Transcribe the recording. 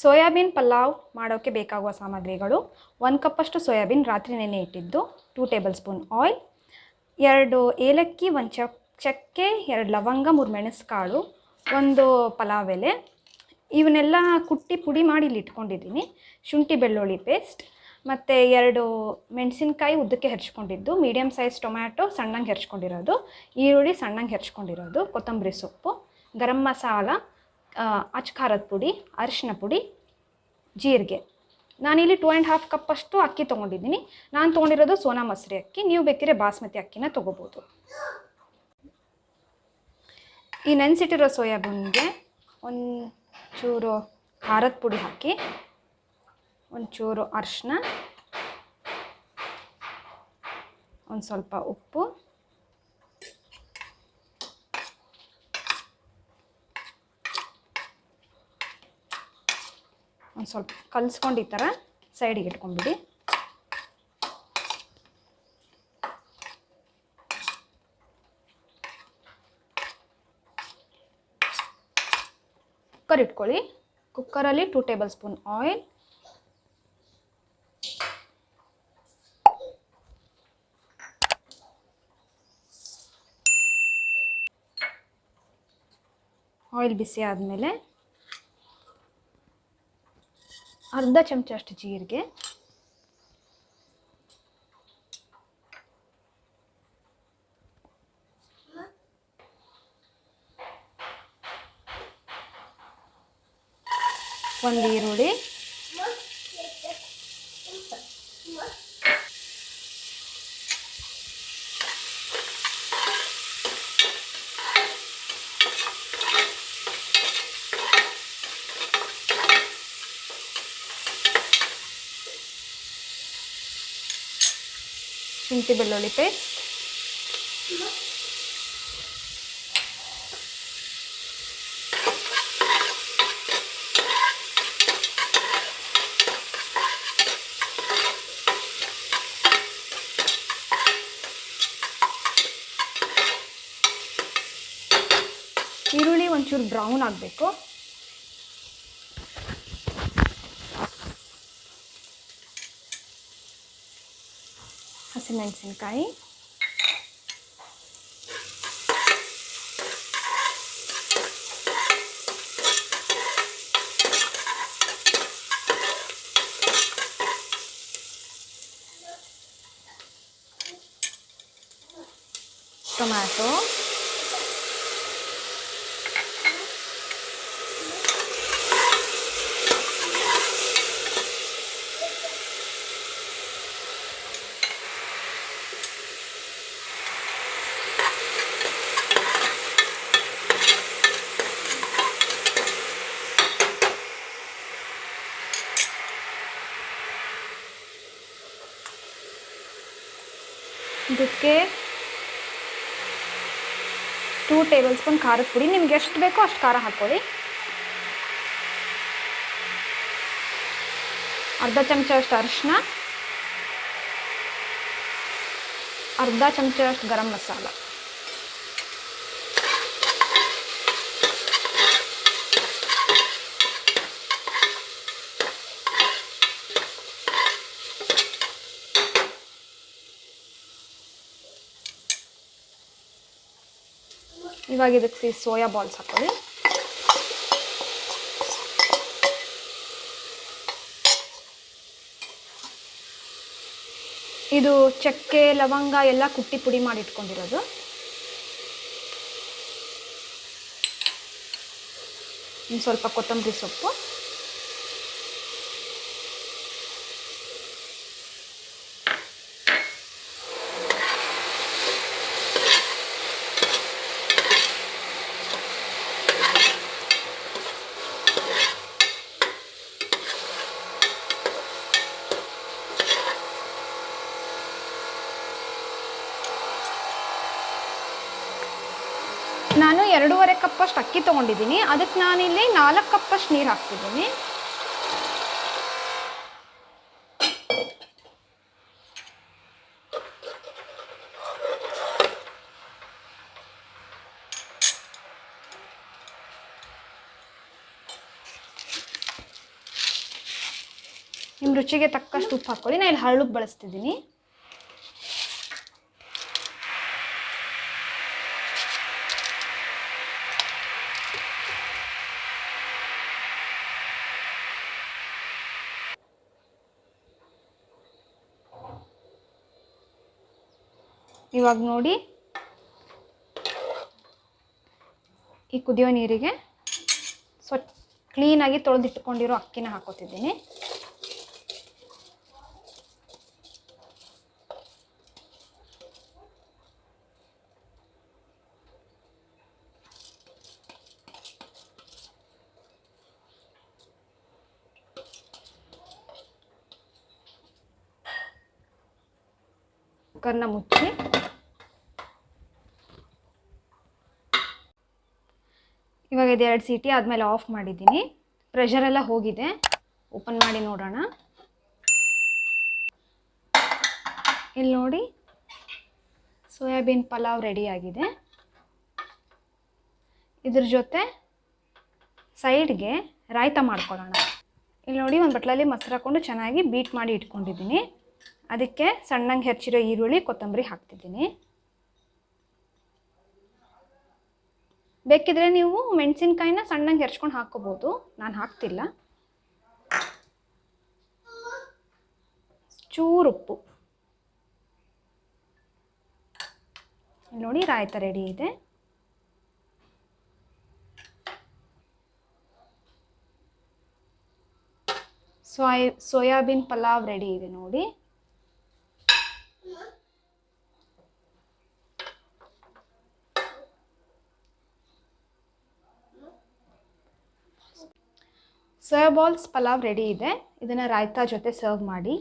Soybean pulao ಮಾಡೋಕ್ಕೆ ಬೇಕಾಗುವ ಸಾಮಗ್ರಿಗಳು: 1 ಕಪ್ಪಷ್ಟು ಸೋಯಾಬೀನ್ ರಾತ್ರಿ ನೆನೆ ಇಟ್ಟಿದ್ದು, 2 ಟೇಬಲ್ ಸ್ಪೂನ್ ಆಯಿಲ್, 2 ಏಲಕ್ಕಿ, 1 ಚಕ್ಕೆ, 2 ಲವಂಗ, 3 ಮೆಣಸುಕಾಳು, 1 ಪಲಾವ್ ಎಲೆ. ಇವನ್ನೆಲ್ಲ ಕುಟ್ಟಿ ಪುಡಿ ಮಾಡಿ ಇಲ್ಲಿ ಇಟ್ಕೊಂಡಿದ್ದೀನಿ. ಶುಂಠಿ ಬೆಳ್ಳುಳ್ಳಿ ಪೇಸ್ಟ್ ಮತ್ತು 2 ಮೆಣಸಿನ್ಕಾಯಿ ಉದ್ದಕ್ಕೆ ಹೆರ್ಚ್ಕೊಂಡಿದ್ದು, ಮೀಡಿಯಮ್ ಸೈಜ್ ಟೊಮ್ಯಾಟೊ ಸಣ್ಣಗೆ ಹೆರ್ಚ್ಕೊಂಡಿರೋದು, ಈರುಳ್ಳಿ ಸಣ್ಣಗೆ ಹೆರ್ಚ್ಕೊಂಡಿರೋದು, ಕೊತ್ತಂಬರಿ ಸೊಪ್ಪು, ಗರಂ ಮಸಾಲ, ಅಚ್ಚ ಖಾರದ ಪುಡಿ, ಅರಿಶಿನ ಪುಡಿ, ಜೀರಿಗೆ. ನಾನಿಲ್ಲಿ 2.5 ಕಪ್ಪಷ್ಟು ಅಕ್ಕಿ ತೊಗೊಂಡಿದ್ದೀನಿ. ನಾನು ತೊಗೊಂಡಿರೋದು ಸೋನಾ ಮಸೂರಿ ಅಕ್ಕಿ, ನೀವು ಬೇಕಿದ್ರೆ ಬಾಸ್ಮತಿ ಅಕ್ಕಿನ ತೊಗೋಬೋದು. ಈ ನೆನೆಸಿಟ್ಟಿರೋ ಸೋಯಾಬೀನ್ಗೆ ಒಂಚೂರು ಖಾರದ ಪುಡಿ ಹಾಕಿ, ಒಂಚೂರು ಅರಿಶಿನ, ಒಂದು ಸ್ವಲ್ಪ ಉಪ್ಪು, ಒಂದು ಸ್ವಲ್ಪ ಕಲಿಸ್ಕೊಂಡು ಈ ಥರ ಸೈಡಿಗೆ ಇಟ್ಕೊಂಡ್ಬಿಡಿ. ಕುಕ್ಕರ್ ಇಟ್ಕೊಳ್ಳಿ. ಕುಕ್ಕರಲ್ಲಿ 2 ಟೇಬಲ್ ಸ್ಪೂನ್ ಆಯಿಲ್, ಆಯಿಲ್ ಬಿಸಿ ಆದಮೇಲೆ ಅರ್ಧ ಚಮಚ ಅಷ್ಟು ಜೀರಿಗೆ, ಒಂದು ಈರುಳ್ಳಿ, ಶುಂಠಿ ಬೆಳ್ಳುಳ್ಳಿ ಪೇಸ್ಟ್, ಈರುಳ್ಳಿ ಒಂಚೂರು ಬ್ರೌನ್ ಆಗಬೇಕು. ಹಸಿಮೆಣಸಿನಕಾಯಿ, ಟೊಮ್ಯಾಟೊ, ಇದಕ್ಕೆ 2 ಟೇಬಲ್ ಸ್ಪೂನ್ ಖಾರದ ಪುಡಿ. ನಿಮ್ಗೆ ಎಷ್ಟು ಬೇಕೋ ಅಷ್ಟು ಖಾರ ಹಾಕ್ಕೊಳ್ಳಿ. ಅರ್ಧ ಚಮಚ ಅಷ್ಟು ಅರಿಶಿನ, ಅರ್ಧ ಚಮಚ ಅಷ್ಟು ಗರಂ ಮಸಾಲ, ಇವಾಗ ಇದಕ್ಕೆ ಸೋಯಾ ಬಾಲ್ಸ್ ಹಾಕೊಳ್ಳಿ. ಇದು ಚಕ್ಕೆ ಲವಂಗ ಎಲ್ಲ ಕುಟ್ಟಿ ಪುಡಿ ಮಾಡಿ ಇಟ್ಕೊಂಡಿರೋದು. ಇನ್ನು ಸ್ವಲ್ಪ ಕೊತ್ತಂಬರಿ ಸೊಪ್ಪು, ನಾನು 2.5 ಕಪ್ಪಷ್ಟು ಅಕ್ಕಿ ತೊಗೊಂಡಿದ್ದೀನಿ. ಅದಕ್ಕೆ ನಾನಿಲ್ಲಿ 4 ಕಪ್ಪಷ್ಟು ನೀರು ಹಾಕ್ತಿದ್ದೀನಿ. ನಿಮ್ಮ ರುಚಿಗೆ ತಕ್ಕಷ್ಟು ಉಪ್ಪು ಹಾಕ್ಕೊಳ್ಳಿ. ನಾನು ಇಲ್ಲಿ ಹರಳುಪ್ಪು ಬಳಸ್ತಿದ್ದೀನಿ. ಇವಾಗ ನೋಡಿ, ಈ ಕುದಿಯೋ ನೀರಿಗೆ ಕ್ಲೀನಾಗಿ ತೊಳೆದಿಟ್ಕೊಂಡಿರೋ ಅಕ್ಕಿನ ಹಾಕೋತಿದ್ದೀನಿ. ಕುಕ್ಕರ್ನ ಮುಚ್ಚಿ ಇವಾಗ ಇದು 2 ಸೀಟಿ ಆದಮೇಲೆ ಆಫ್ ಮಾಡಿದ್ದೀನಿ. ಪ್ರೆಷರೆಲ್ಲ ಹೋಗಿದೆ. ಓಪನ್ ಮಾಡಿ ನೋಡೋಣ. ಇಲ್ಲಿ ನೋಡಿ, ಸೋಯಾಬೀನ್ ಪಲಾವ್ ರೆಡಿಯಾಗಿದೆ. ಇದ್ರ ಜೊತೆ ಸೈಡ್ಗೆ ರಾಯ್ತ ಮಾಡ್ಕೊಳ್ಳೋಣ. ಇಲ್ಲಿ ನೋಡಿ, ಒಂದು ಬಟ್ಲಲ್ಲಿ ಮೊಸರು ಹಾಕ್ಕೊಂಡು ಚೆನ್ನಾಗಿ ಬೀಟ್ ಮಾಡಿ ಇಟ್ಕೊಂಡಿದ್ದೀನಿ. ಅದಕ್ಕೆ ಸಣ್ಣಗೆ ಹೆಚ್ಚಿರೋ ಈರುಳ್ಳಿ, ಕೊತ್ತಂಬರಿ ಹಾಕ್ತಿದ್ದೀನಿ. ಬೇಕಿದ್ರೆ ನೀವು ಮೆಣಸಿನ್ಕಾಯಿನ ಸಣ್ಣಗೆ ಹೆರ್ಚ್ಕೊಂಡು ಹಾಕ್ಕೋಬೋದು. ನಾನು ಹಾಕ್ತಿಲ್ಲ. ಚೂರು ಉಪ್ಪು. ನೋಡಿ, ರಾಯ್ತ ರೆಡಿ ಇದೆ. ಸೋಯಾಬೀನ್ ಪಲಾವ್ ರೆಡಿ ಇದೆ ನೋಡಿ. ಸೋಯಾಬಾಲ್ಸ್ ಪಲಾವ್ ರೆಡಿ ಇದೆ. ಇದನ್ನು ರಾಯ್ತಾ ಜೊತೆ ಸರ್ವ್ ಮಾಡಿ.